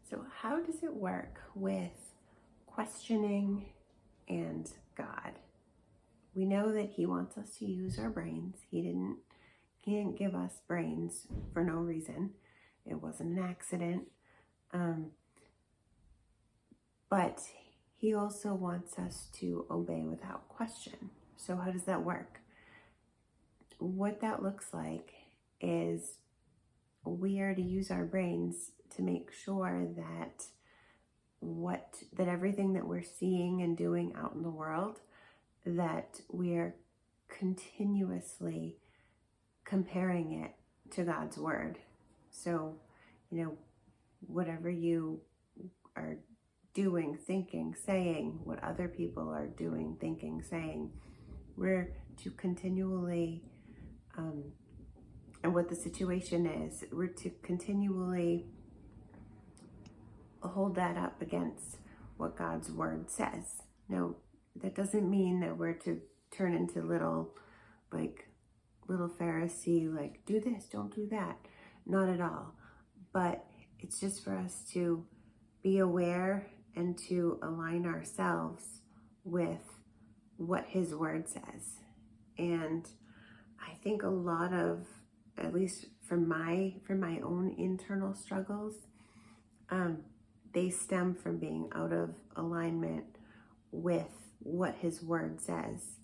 So how does it work with questioning and God? We know that he wants us to use our brains. He didn't give us brains for no reason. It wasn't an accident. But he also wants us to obey without question. So how does that work? What that looks like is we are to use our brains to make sure that everything that we're seeing and doing out in the world, that we're continuously comparing it to God's word. So, whatever you are doing, thinking, saying, what other people are doing, thinking, saying, we're to continually, and what the situation is, we're to continually hold that up against what God's word says. Now, that doesn't mean that we're to turn into little Pharisee, like, do this, don't do that. Not at all. But it's just for us to be aware and to align ourselves with what his word says. And I think a lot of, at least for my own internal struggles, they stem from being out of alignment with what his word says.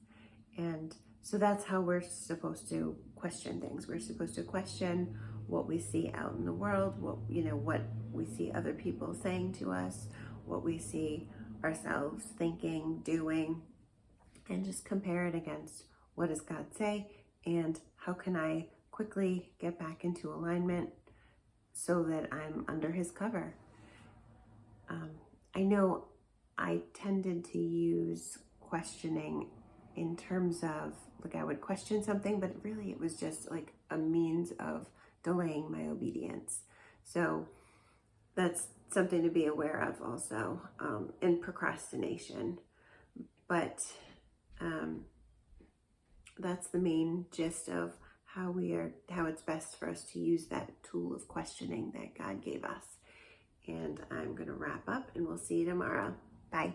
And so that's how we're supposed to question things. We're supposed to question what we see out in the world, what we see other people saying to us, what we see ourselves thinking, doing, and just compare it against what does God say and how can I quickly get back into alignment so that I'm under his cover. I know I tended to use questioning in terms of, like, I would question something, but really it was just like a means of delaying my obedience. So that's something to be aware of also, in procrastination. But that's the main gist of how it's best for us to use that tool of questioning that God gave us. And I'm going to wrap up and we'll see you tomorrow. Bye.